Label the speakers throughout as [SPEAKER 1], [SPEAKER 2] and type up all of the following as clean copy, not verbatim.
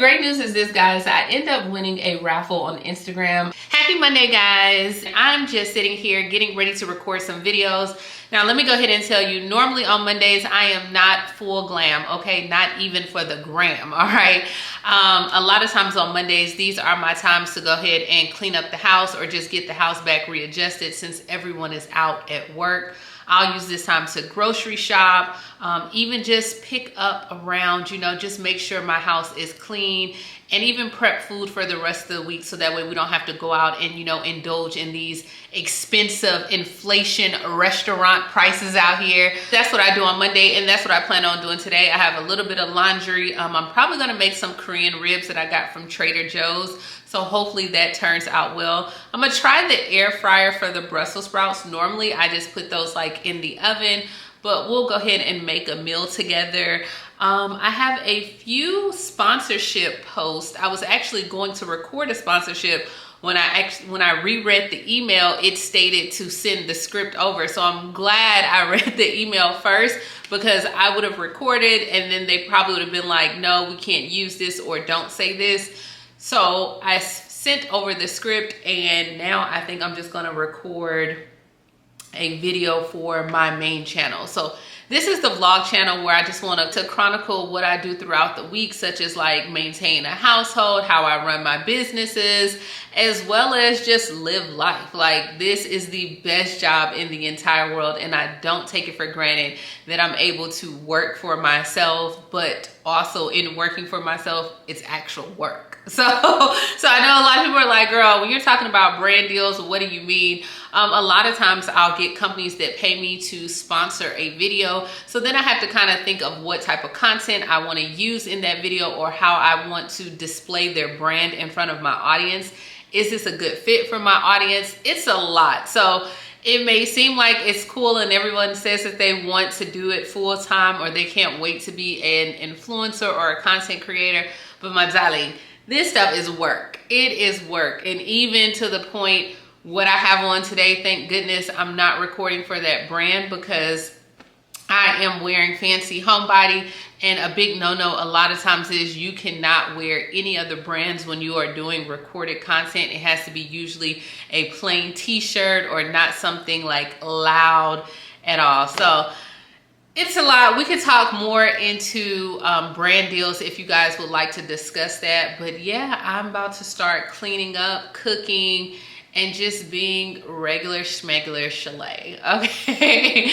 [SPEAKER 1] great news is this, guys. I end up winning a raffle on Instagram. Happy Monday, guys. I'm just sitting here getting ready to record some videos. Now, let me go ahead and tell you, normally on Mondays, I am not full glam, okay? Not even for the gram, all right? A lot of times on Mondays, these are my times to go ahead and clean up the house or just get the house back readjusted since everyone is out at work. I'll use this time to grocery shop, even just pick up around, just make sure my house is clean and even prep food for the rest of the week so that way we don't have to go out and, indulge in these expensive inflation restaurant prices out here. That's what I do on Monday, and that's what I plan on doing today. I have a little bit of laundry. I'm probably gonna make some Korean ribs that I got from Trader Joe's. So hopefully that turns out well. I'm gonna try the air fryer for the Brussels sprouts. Normally I just put those like in the oven, but we'll go ahead and make a meal together. I have a few sponsorship posts. I was actually going to record a sponsorship. When I reread the email, it stated to send the script over. So I'm glad I read the email first, because I would have recorded and then they probably would have been like, no, we can't use this, or don't say this. So I sent over the script, and now I think I'm just gonna record a video for my main channel. So this is the vlog channel where I just want to chronicle what I do throughout the week, such as like maintain a household, how I run my businesses, as well as just live life. Like, this is the best job in the entire world, and I don't take it for granted that I'm able to work for myself, but also in working for myself, it's actual work. So I know a lot of people are like, girl, when you're talking about brand deals, what do you mean? A lot of times I'll get companies that pay me to sponsor a video. So then I have to kind of think of what type of content I want to use in that video, or how I want to display their brand in front of my audience. Is this a good fit for my audience? It's a lot. So it may seem like it's cool and everyone says that they want to do it full time, or they can't wait to be an influencer or a content creator. But my darling, this stuff is work. It is work. And even to the point, what I have on today, thank goodness I'm not recording for that brand, because I am wearing fancy homebody, and a big no-no a lot of times is you cannot wear any other brands when you are doing recorded content. It has to be usually a plain t-shirt or not something like loud at all. So it's a lot. We could talk more into brand deals if you guys would like to discuss that. But yeah, I'm about to start cleaning up, cooking, and just being regular schmegular Shalae, okay?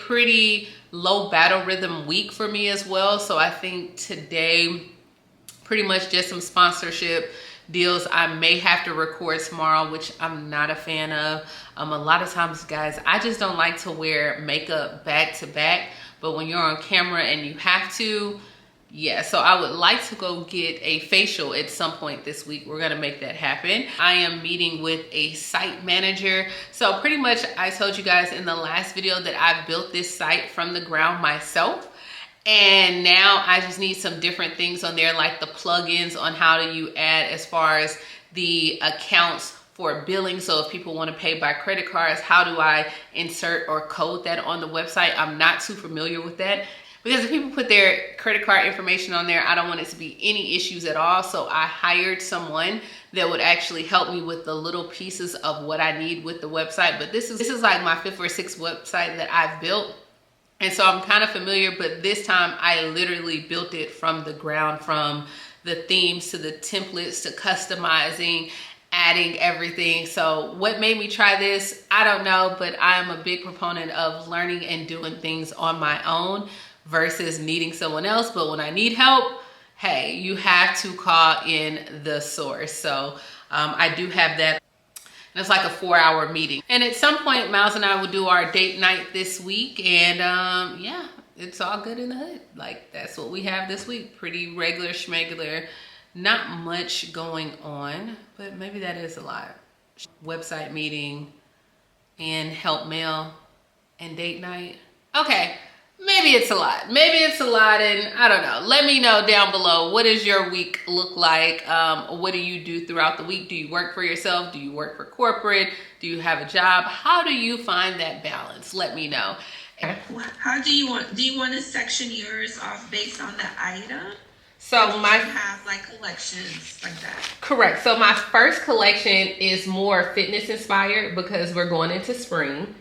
[SPEAKER 1] Pretty low battle rhythm week for me as well. So I think today pretty much just some sponsorship deals. I may have to record tomorrow, which I'm not a fan of. A lot of times, guys, I just don't like to wear makeup back to back, but when you're on camera and you have to, yeah, so I would like to go get a facial at some point this week. We're gonna make that happen. I am meeting with a site manager. So pretty much I told you guys in the last video that I've built this site from the ground myself. And now I just need some different things on there, like the plugins on how do you add as far as the accounts for billing. So if people want to pay by credit cards, how do I insert or code that on the website? I'm not too familiar with that, because if people put their credit card information on there, I don't want it to be any issues at all. So I hired someone that would actually help me with the little pieces of what I need with the website. But this is like my 5th or 6th website that I've built. And so I'm kind of familiar, but this time I literally built it from the ground, from the themes to the templates to customizing, adding everything. So what made me try this, I don't know, but I am a big proponent of learning and doing things on my own versus needing someone else. But when I need help, hey, you have to call in the source. So I do have that. And it's like a 4-hour meeting. And at some point, Miles and I will do our date night this week. And yeah, it's all good in the hood. Like, that's what we have this week. Pretty regular schmegular. Not much going on, but maybe that is a lot. Website meeting and help mail and date night. Okay, maybe it's a lot. Maybe it's a lot, and I don't know. Let me know down below. What does your week look like? What do you do throughout the week? Do you work for yourself? Do you work for corporate? Do you have a job? How do you find that balance? Let me know.
[SPEAKER 2] How do you want to section yours off based on the item?
[SPEAKER 1] So my
[SPEAKER 2] have like collections like that.
[SPEAKER 1] Correct. So my first collection is more fitness inspired because we're going into spring.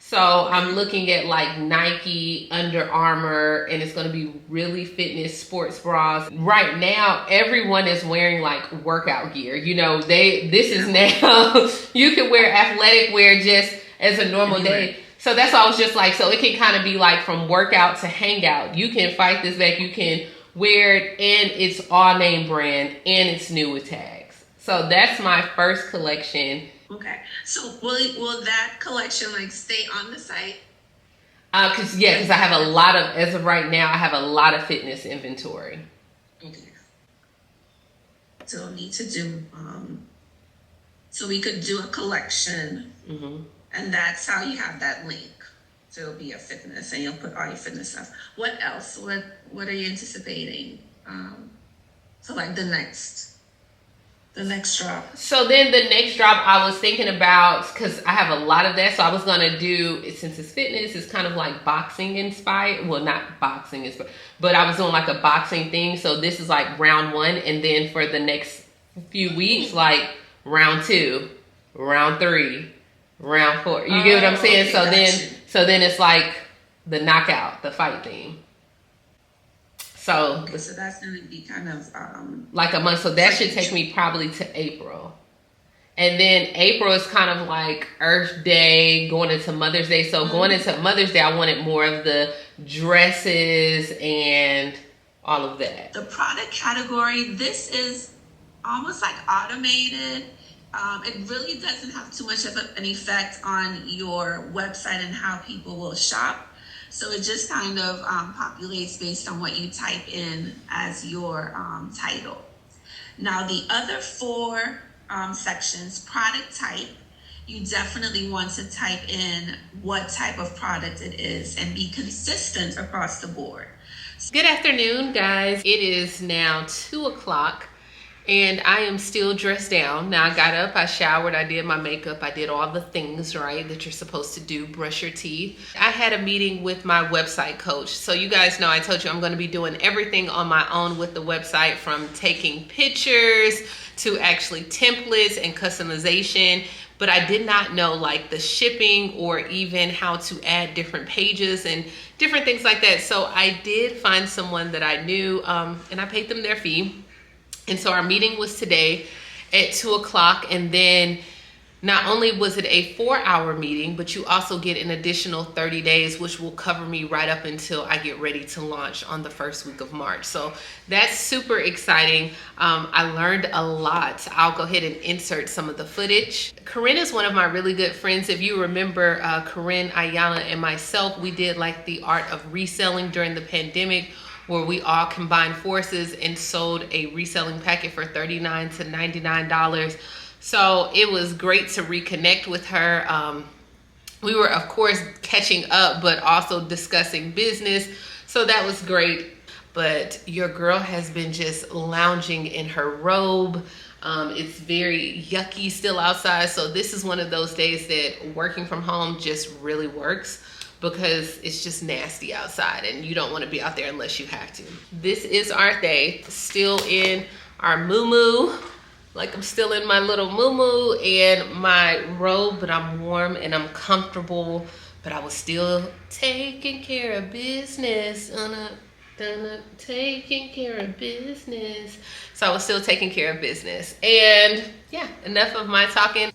[SPEAKER 1] So I'm looking at like Nike, Under Armour, and it's going to be really fitness sports bras. Right now, everyone is wearing like workout gear. You know, this is now, you can wear athletic wear just as a normal day. So that's why I was just like, so it can kind of be like from workout to hangout. You can fight this back. You can wear it, and it's all name brand, and it's new with tags. So that's my first collection.
[SPEAKER 2] Okay, so will that collection like stay on the site?
[SPEAKER 1] Cause I have a lot of, as of right now, I have a lot of fitness inventory.
[SPEAKER 2] Okay. So we'll need to do, so we could do a collection, and that's how you have that link. So it'll be a fitness, and you'll put all your fitness stuff. What else? What are you anticipating? So like the next drop.
[SPEAKER 1] So then the next drop I was thinking about, because I have a lot of that, so I was gonna do, since it's fitness, it's kind of like boxing inspired. Well, not boxing inspired, but I was doing like a boxing thing. So this is like round 1, and then for the next few weeks, like round 2, round 3, round 4. You get what I'm saying? Okay, so then it's like the knockout, the fight theme. So
[SPEAKER 2] that's going to be kind of
[SPEAKER 1] like a month. So that should take me probably to April. And then April is kind of like Earth Day, going into Mother's Day. So going into Mother's Day, I wanted more of the dresses and all of that.
[SPEAKER 2] The product category, this is almost like automated. It really doesn't have too much of an effect on your website and how people will shop. So it just kind of populates based on what you type in as your title. Now the other 4 sections, product type, you definitely want to type in what type of product it is and be consistent across the board.
[SPEAKER 1] Good afternoon, guys. It is now 2 o'clock. And I am still dressed down. Now I got up, I showered, I did my makeup, I did all the things, right, that you're supposed to do, brush your teeth. I had a meeting with my website coach. So you guys know I told you I'm going to be doing everything on my own with the website, from taking pictures to actually templates and customization. But I did not know like the shipping or even how to add different pages and different things like that. So I did find someone that I knew, and I paid them their fee. And so our meeting was today at 2 o'clock. And then not only was it a 4-hour meeting, but you also get an additional 30 days, which will cover me right up until I get ready to launch on the first week of March. So that's super exciting. I learned a lot. I'll go ahead and insert some of the footage. Corinne is one of my really good friends. If you remember, Corinne, Ayala, and myself, we did like the art of reselling during the pandemic, where we all combined forces and sold a reselling packet for $39 to $99. So it was great to reconnect with her. We were, of course, catching up, but also discussing business. So that was great. But your girl has been just lounging in her robe. It's very yucky still outside. So this is one of those days that working from home just really works, because it's just nasty outside and you don't want to be out there unless you have to. This is our day. Still in our moo-moo. Like, I'm still in my little moo-moo and my robe, but I'm warm and I'm comfortable. But I was still taking care of business. Taking care of business. So I was still taking care of business. And yeah, enough of my talking.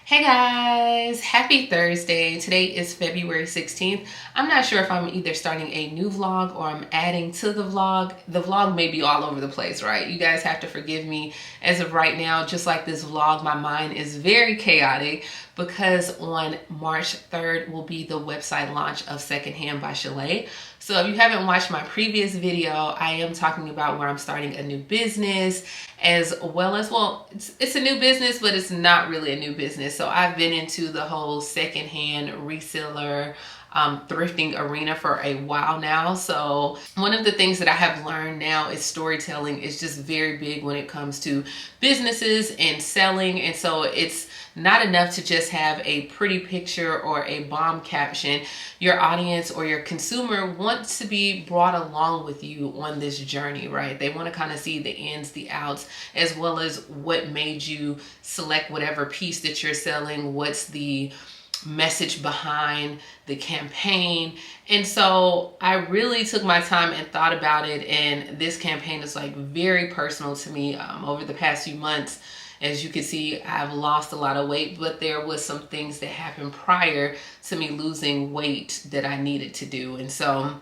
[SPEAKER 1] Hey guys, happy Thursday. Today is February 16th. I'm not sure if I'm either starting a new vlog or I'm adding to the vlog. The vlog may be all over the place, right? You guys have to forgive me. As of right now, just like this vlog, my mind is very chaotic, because on March 3rd will be the website launch of Secondhand by Shalae. So if you haven't watched my previous video, I am talking about where I'm starting a new business, as well as, well, it's a new business, but it's not really a new business. So I've been into the whole secondhand reseller, thrifting arena for a while now. So one of the things that I have learned now is storytelling is just very big when it comes to businesses and selling. And so it's not enough to just have a pretty picture or a bomb caption. Your audience or your consumer wants to be brought along with you on this journey, right? They want to kind of see the ins, the outs, as well as what made you select whatever piece that you're selling. What's the message behind the campaign? And so I really took my time and thought about it. And this campaign is like very personal to me. Over the past few months, as you can see, I've lost a lot of weight, but there was some things that happened prior to me losing weight that I needed to do. And so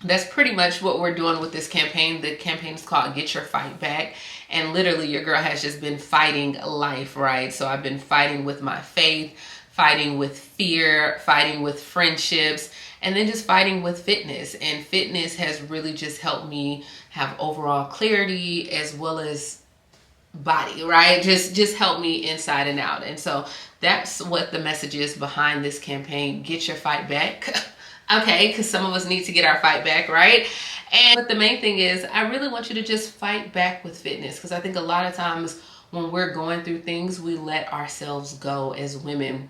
[SPEAKER 1] that's pretty much what we're doing with this campaign. The campaign is called Get Your Fight Back. And literally your girl has just been fighting life, right? So I've been fighting with my faith, fighting with fear, fighting with friendships, and then just fighting with fitness. And fitness has really just helped me have overall clarity, as well as body, right? Just help me inside and out. And so that's what the message is behind this campaign. Get your fight back. Okay, because some of us need to get our fight back, right? But the main thing is, I really want you to just fight back with fitness, because I think a lot of times when we're going through things, we let ourselves go as women,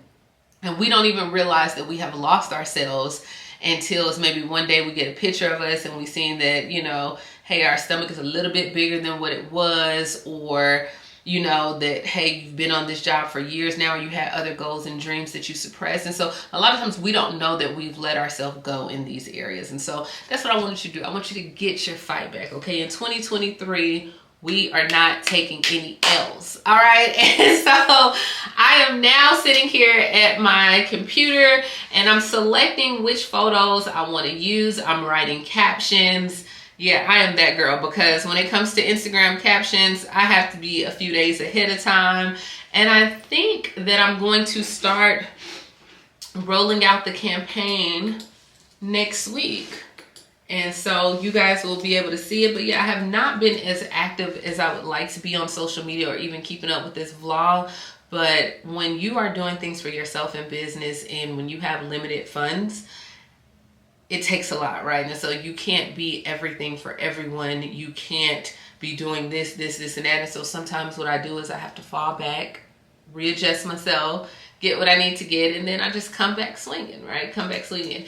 [SPEAKER 1] and we don't even realize that we have lost ourselves until it's maybe one day we get a picture of us and we seen that, you know, hey, our stomach is a little bit bigger than what it was, or, you know, that, hey, you've been on this job for years now, and you had other goals and dreams that you suppressed. And so a lot of times we don't know that we've let ourselves go in these areas. And so that's what I want you to do. I want you to get your fight back, okay? In 2023, we are not taking any L's, all right? And so I am now sitting here at my computer and I'm selecting which photos I want to use. I'm writing captions. Yeah, I am that girl, because when it comes to Instagram captions, I have to be a few days ahead of time. And I think that I'm going to start rolling out the campaign next week. And so you guys will be able to see it. But yeah, I have not been as active as I would like to be on social media, or even keeping up with this vlog. But when you are doing things for yourself in business, and when you have limited funds, it takes a lot, right? And so you can't be everything for everyone. You can't be doing this, and that. And so sometimes what I do is I have to fall back, readjust myself, get what I need to get, and then I just come back swinging, right? Come back swinging.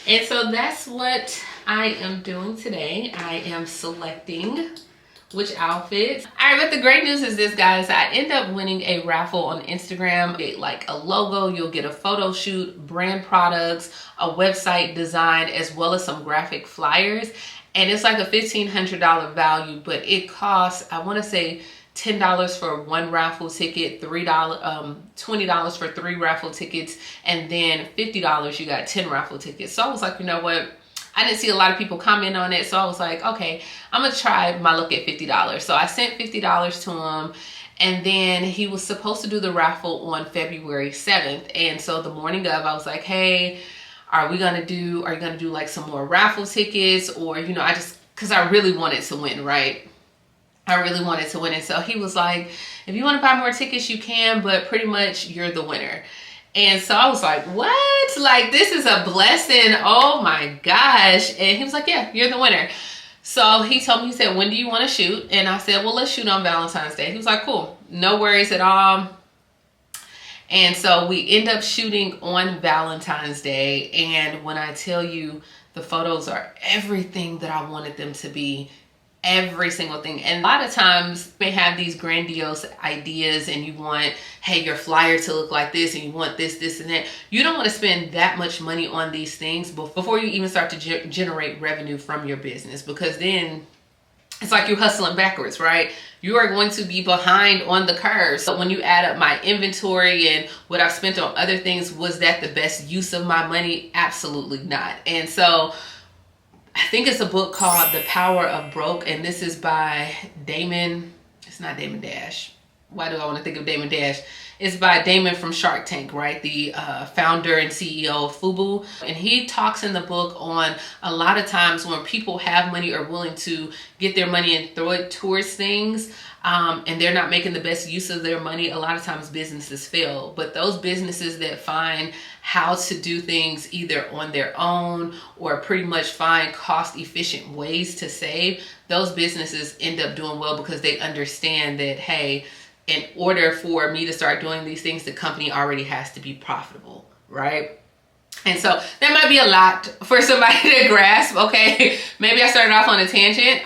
[SPEAKER 1] And so that's what I am doing today. I am selecting which outfits. All right, but the great news is this, guys. I end up winning a raffle on Instagram. You get like a logo, you'll get a photo shoot, brand products, a website design, as well as some graphic flyers. And it's like a $1,500 value, but it costs, I want to say, $10 for one raffle ticket, $20 for 3 raffle tickets, and then $50 you got 10 raffle tickets. So I was like, you know what? I didn't see a lot of people comment on it, so I was like, okay, I'm gonna try my luck at $50. So I sent $50 to him, and then he was supposed to do the raffle on February 7th. And so the morning of, I was like, hey, are you gonna do like some more raffle tickets? Or, you know, because I really wanted to win, right? I really wanted to win. And so he was like, if you want to buy more tickets, you can, but pretty much you're the winner. And so I was like, what? Like, this is a blessing. Oh my gosh. And he was like, yeah, you're the winner. So he told me, he said, when do you want to shoot? And I said, well, let's shoot on Valentine's Day. He was like, cool, no worries at all. And so we end up shooting on Valentine's Day. And when I tell you, the photos are everything that I wanted them to be. Every single thing. And a lot of times they have these grandiose ideas and you want, hey, your flyer to look like this and you want this, this, and that. You don't want to spend that much money on these things before you even start to generate revenue from your business, because then it's like you're hustling backwards, right? You are going to be behind on the curve. So when you add up my inventory and what I've spent on other things, was that the best use of my money? Absolutely not. And so I think it's a book called The Power of Broke, and this is by Damon. It's not Damon Dash. Why do I want to think of Damon Dash? It's by Damon from Shark Tank, right? The founder and CEO of Fubu. And he talks in the book on a lot of times when people have money or willing to get their money and throw it towards things, and they're not making the best use of their money, a lot of times businesses fail. But those businesses that find how to do things either on their own or pretty much find cost efficient ways to save, those businesses end up doing well because they understand that, hey, in order for me to start doing these things, the company already has to be profitable, right? And so that might be a lot for somebody to grasp, okay? Maybe I started off on a tangent,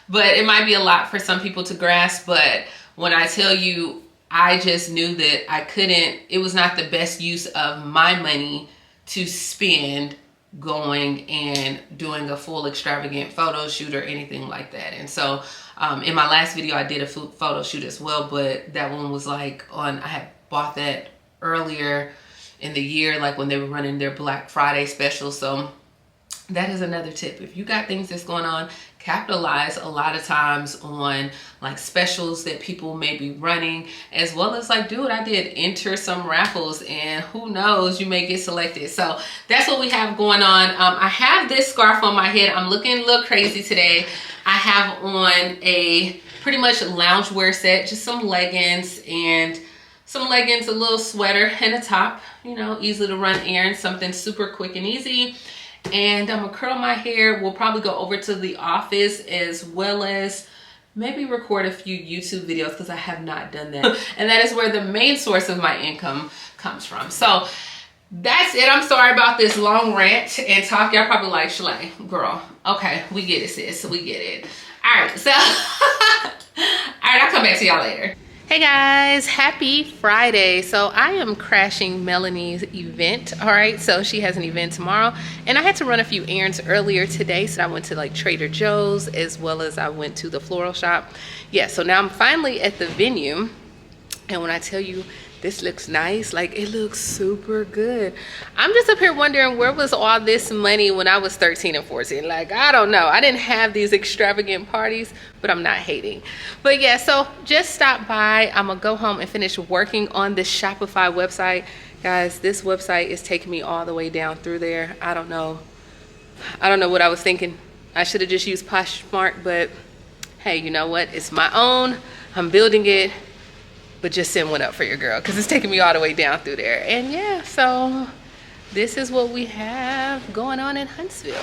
[SPEAKER 1] but it might be a lot for some people to grasp. But when I tell you, I just knew that I couldn't, it was not the best use of my money to spend going and doing a full extravagant photo shoot or anything like that. And so in my last video, I did a photo shoot as well, but that one was like I had bought that earlier in the year, like when they were running their Black Friday special. So that is another tip. If you got things that's going on, capitalize a lot of times on like specials that people may be running, as well as like do what I did, enter some raffles, and who knows, you may get selected. So that's what we have going on. I have this scarf on my head. I'm looking a little crazy today. I have on a pretty much loungewear set, just some leggings, a little sweater, and a top, you know, easy to run errands, something super quick and easy. And I'm gonna curl my hair. We'll probably go over to the office, as well as maybe record a few YouTube videos, because I have not done that. And that is where the main source of my income comes from. So that's it. I'm sorry about this long rant and talk. Y'all probably like, Shalae, girl, okay, we get it, sis, we get it. All right, so all right, I'll come back to y'all later. Hey guys, happy Friday. So I am crashing Melanie's event. All right, so she has an event tomorrow, and I had to run a few errands earlier today. So I went to like Trader Joe's, as well as I went to the floral shop. Yeah, so now I'm finally at the venue, and when I tell you this looks nice, like it looks super good. I'm just up here wondering, where was all this money when I was 13 and 14? Like, I don't know. I didn't have these extravagant parties, but I'm not hating. But yeah, so just stop by. I'm gonna go home and finish working on this Shopify website. Guys, this website is taking me all the way down through there. I don't know what I was thinking. I should have just used Poshmark, but hey, you know what? It's my own. I'm building it. But just send one up for your girl, because it's taking me all the way down through there. And yeah, so this is what we have going on in Huntsville.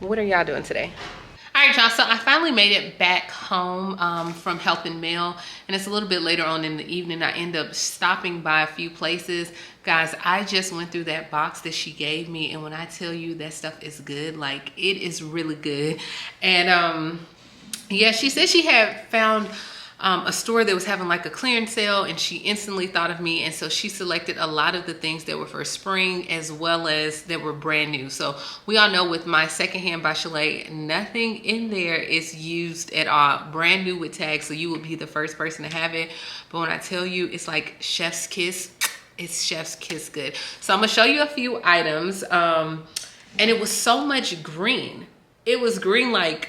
[SPEAKER 1] What are y'all doing today? All right, y'all, so I finally made it back home from helping mail, and it's a little bit later on in the evening. I end up stopping by a few places. Guys, I just went through that box that she gave me, and when I tell you that stuff is good, like it is really good. And yeah, she said she had found a store that was having like a clearance sale, and she instantly thought of me, and so she selected a lot of the things that were for spring, as well as that were brand new. So we all know with my Secondhand by Shalae, nothing in there is used at all, brand new with tags, so you would be the first person to have it. But when I tell you, it's like chef's kiss. It's chef's kiss good. So I'm gonna show you a few items, and it was so much green. It was green, like,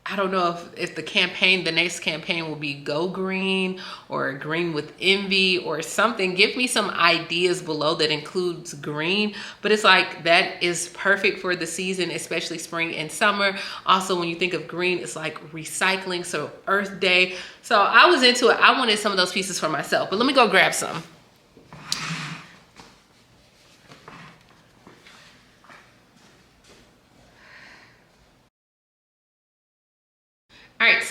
[SPEAKER 1] I don't know if the next campaign will be Go Green or Green with Envy or something. Give me some ideas below that includes green, but it's like that is perfect for the season, especially spring and summer. Also, when you think of green, it's like recycling, so Earth Day. So I was into it. I wanted some of those pieces for myself, but let me go grab some.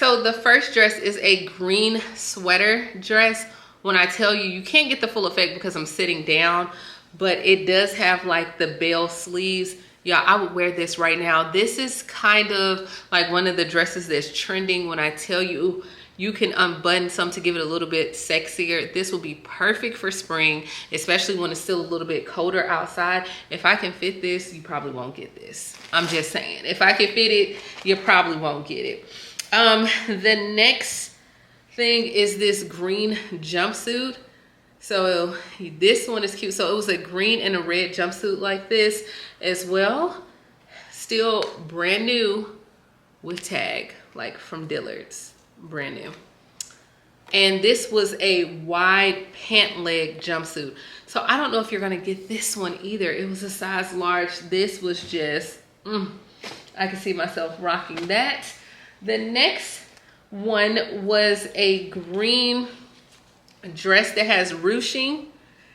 [SPEAKER 1] So the first dress is a green sweater dress. When I tell you, you can't get the full effect because I'm sitting down, but it does have like the bell sleeves. Yeah, I would wear this right now. This is kind of like one of the dresses that's trending. When I tell you, you can unbutton some to give it a little bit sexier. This will be perfect for spring, especially when it's still a little bit colder outside. If I can fit this, you probably won't get this. I'm just saying, if I can fit it, you probably won't get it. The next thing is this green jumpsuit. So this one is cute. So it was a green and a red jumpsuit like this as well. Still brand new with tag, like from Dillard's. Brand new. And this was a wide pant leg jumpsuit. So I don't know if you're gonna get this one either. It was a size large. This was just, I can see myself rocking that. The next one was a green dress that has ruching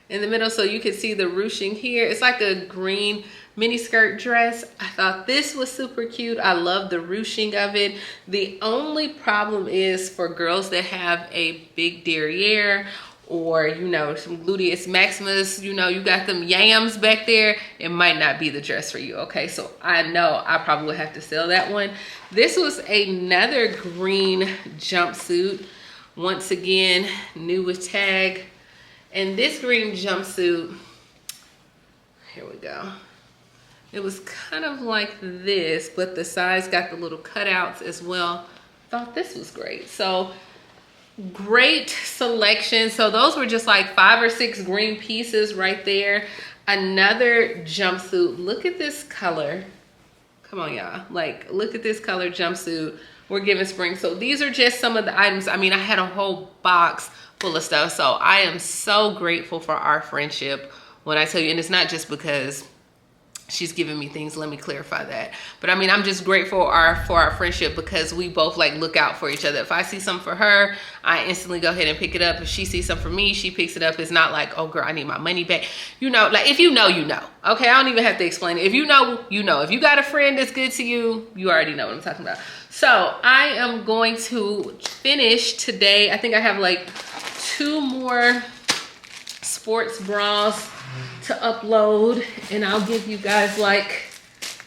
[SPEAKER 1] in the middle, so you can see the ruching here. It's like a green mini skirt dress. I thought this was super cute. I love the ruching of it. The only problem is for girls that have a big derriere or, you know, some gluteus maximus, you know, you got them yams back there, it might not be the dress for you, okay? So I know I probably would have to sell that one. This was another green jumpsuit. Once again, new with tag. And this green jumpsuit, here we go. It was kind of like this, but the sides got the little cutouts as well. Thought this was great. So great selection. So those were just like 5 or 6 green pieces right there. Another jumpsuit. Look at this color. Come on, y'all. Like, look at this color jumpsuit. We're giving spring. So these are just some of the items. I mean, I had a whole box full of stuff. So I am so grateful for our friendship when I tell you, and it's not just because she's giving me things, let me clarify that. But I mean, I'm just grateful for our friendship because we both like look out for each other. If I see something for her, I instantly go ahead and pick it up. If she sees something for me, she picks it up. It's not like, oh girl, I need my money back. You know, like if you know, you know. Okay, I don't even have to explain it. If you know, you know. If you got a friend that's good to you, you already know what I'm talking about. So I am going to finish today. I think I have like 2 more sports bras to upload, and I'll give you guys like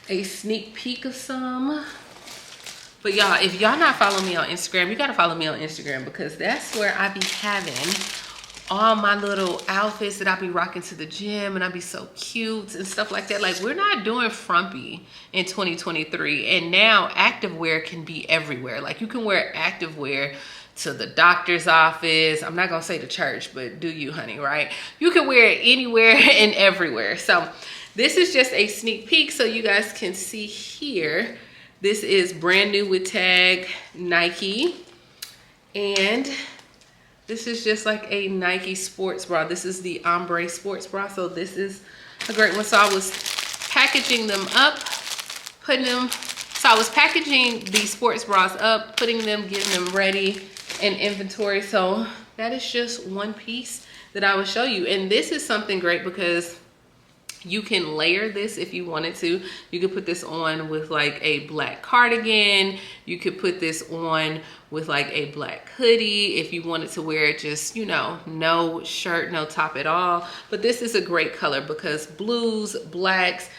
[SPEAKER 1] a sneak peek of some. But y'all, if y'all not following me on Instagram, you gotta follow me on Instagram because that's where I be having all my little outfits that I be rocking to the gym, and I be so cute and stuff like that. Like, we're not doing frumpy in 2023, and now activewear can be everywhere. Like, you can wear activewear to the doctor's office. I'm not gonna say to church, but do you, honey, right? You can wear it anywhere and everywhere. So this is just a sneak peek so you guys can see here. This is brand new with tag Nike, and this is just like a Nike sports bra. This is the ombre sports bra, so this is a great one. So I was packaging them up, putting them, so I was packaging these sports bras up, putting them, getting them ready in inventory. So that is just one piece that I will show you. And this is something great because you can layer this if you wanted to. You could put this on with like a black cardigan. You could put this on with like a black hoodie if you wanted to wear it just, you know, no shirt, no top at all. But this is a great color because blues, blacks,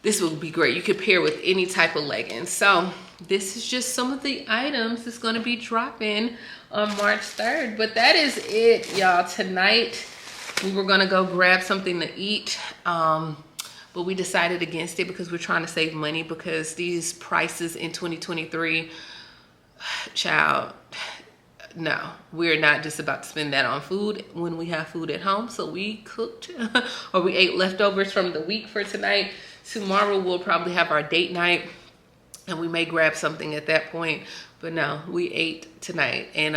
[SPEAKER 1] this would be great. You could pair with any type of leggings. So this is just some of the items that's gonna be dropping on March 3rd. But that is it, y'all. Tonight, we were gonna go grab something to eat, but we decided against it because we're trying to save money because these prices in 2023, child, no, we're not just about to spend that on food when we have food at home. So we cooked or we ate leftovers from the week for tonight. Tomorrow we'll probably have our date night and we may grab something at that point. But no, we ate tonight. And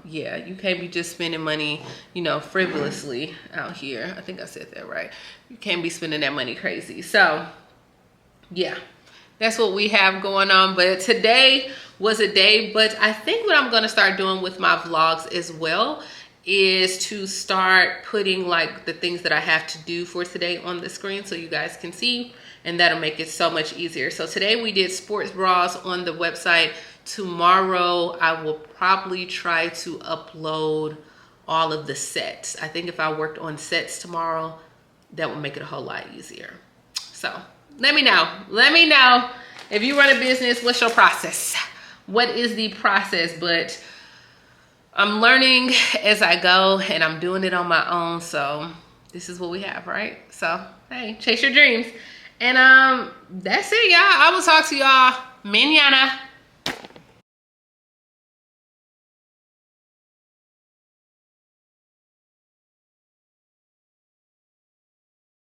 [SPEAKER 1] yeah, you can't be just spending money, you know, frivolously out here. I think I said that right. You can't be spending that money crazy. So yeah, that's what we have going on. But today was a day. But I think what I'm going to start doing with my vlogs as well is to start putting like the things that I have to do for today on the screen so you guys can see. and that'll make it so much easier. So today we did sports bras on the website. Tomorrow I will probably try to upload all of the sets. I think if I worked on sets tomorrow, that would make it a whole lot easier. So let me know. Let me know if you run a business, what's your process? What is the process? But I'm learning as I go, and I'm doing it on my own. So this is what we have, right? So hey, chase your dreams. And that's it, y'all. I will talk to y'all mañana.